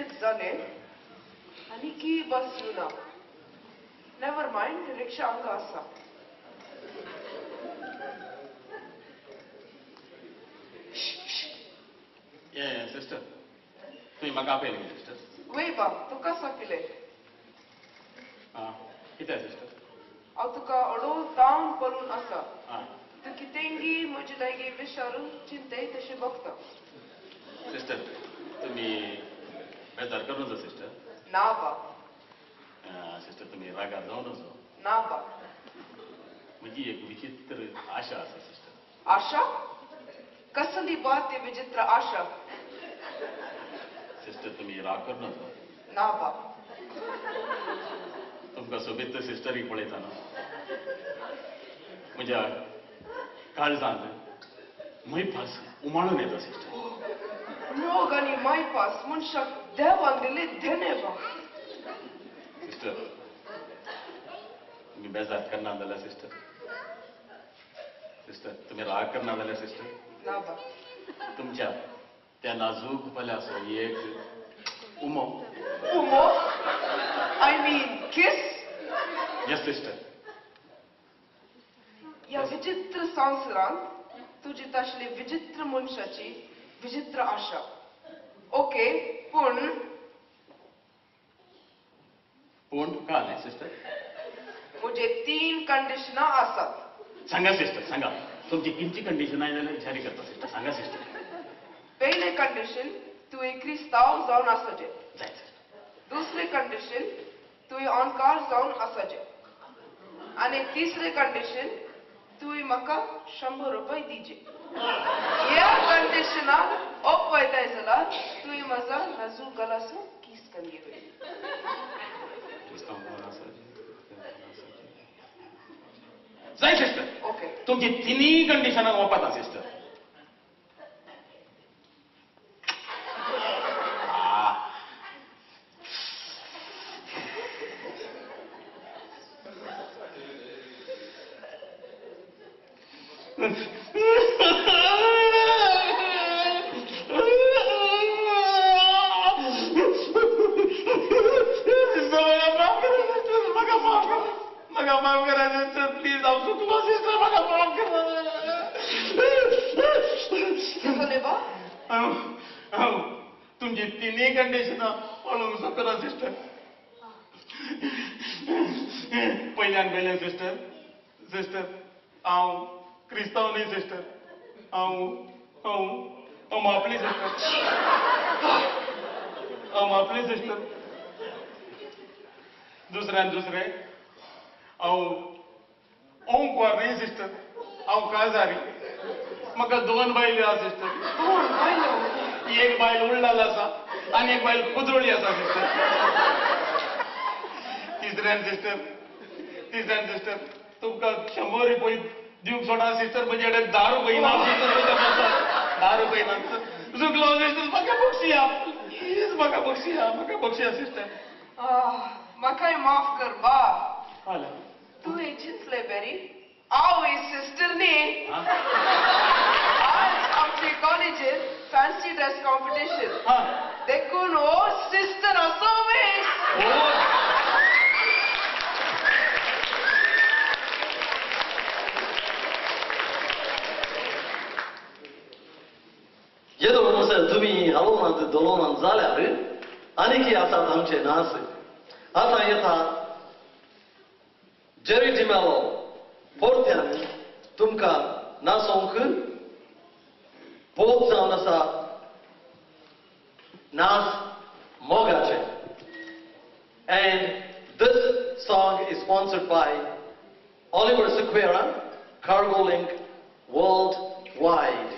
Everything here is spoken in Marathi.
minutes zane. Aniki bus yuna. Never mind, rickshaw anga asa. Yeah, sister. तुम्ही म्हाका आपयली सिस्टर. Wait ba, तुका सापिले. कितें सिस्टर? हांव तुका अडोळ तावन पळून आसा. आं. तू कितेंगी म्हजे लागी विचारून चिंतेय तशें बघता. सिस्टर, तुम्ही बेजार करू नजो सिस्टर. ना बा. सिस्टर, तुम्ही रागार जाऊ नजो. ना बा. म्हजी एक विचित्र आशा आसा सिस्टर. आशा? कसली बात ती विचित्र आशा? सिस्टर, तुम्ही राग करू नजो. ना बा. तुमकां सोबीत सिस्टरीक पळयता न्हू. म्हज्या काळजांत मैफास उमाळून येता सिस्टर. मोग आनी मायपास मनशाक देवान दिले देणे बा. सिस्टर, तुम्ही बेजार करना जाल्यार सिस्टर. सिस्टर, तुम्ही राग करना जाल्यार सिस्टर. ना बा. तुमच्या त्या नाजूक पल्याचो एक उमो. उमो? I mean kiss? Yes, sister. या विचित्र संवसारांत तुजी तसली विचित्र मनशाची विचित्र आशा. ओके, पूण का नाही सिस्टर? म्हजे 3 कंडिशनां आसात. सांगा सिस्टर, सांगा. तुमची किंची कंडिशन आहे जाल्यार विचारी करता सिस्टर. सांगा सिस्टर. पयले कंडिशन, तुवें क्रिस्तांव जावन आसचें. जाय सिस्टर. दुसरी कंडिशन, तुवें अणकार जावन आसचें. आनी तिसरी कंडिशन, तुवें म्हाका 100 रुपया दिवचे. ह्या कंडिशनाक अपयताय जाल्यार तुवें म्हजो नाजूक गलासो किस करून घेवया. जाय सिस्टर. ओके. तुमची तिन्ही कंडिशनाक वपाता सिस्टर. तुमची तिन्ही कंडिशन पळोवंक करा सिस्टर. पयल्यान सिस्टर. सिस्टर, हांव क्रिस्तांव न्ही सिस्टर. हांव मापली सिस्टर. हांव मापली सिस्टर. दुसरें हांव ओंकवार न्ही सिस्टर. हांव काजारी. म्हाका 2 बायल्यो आसा सिस्टर. एक बायल उडलाल आसा आनी एक बायल कुदरोळी आसा सिस्टर. तिसऱ्यान सिस्टर तुमकां 100 रुपया दिवंक सोडा सिस्टर. म्हजे कडेन 10 रुपया ना सिस्टर. 10 रुपया ना. चुकलो सिस्टर. म्हाका बक्षिया प्लीज. म्हाका बक्षिया सिस्टर. म्हाकाय माफ कर बा. हाल्या तुवें चिंतले बरी. हांव ही सिस्टर न्ही. आज आमचे कॉलेजीत फॅन्सी ड्रेस कॉम्पिटिशन. देखून हो सिस्टर असावे. येदो म्हणसर तुम्ही हलोवनात दोलोवनात जाल्यार आनीक आसात आमचे नाच. आतां येता जेरी डिमेलो परत्यान तुमकां नाचोवंक बोध जावन आसा नाच मोगाचे. And this song is sponsored by Oliver Sequeira, Cargo Link Worldwide.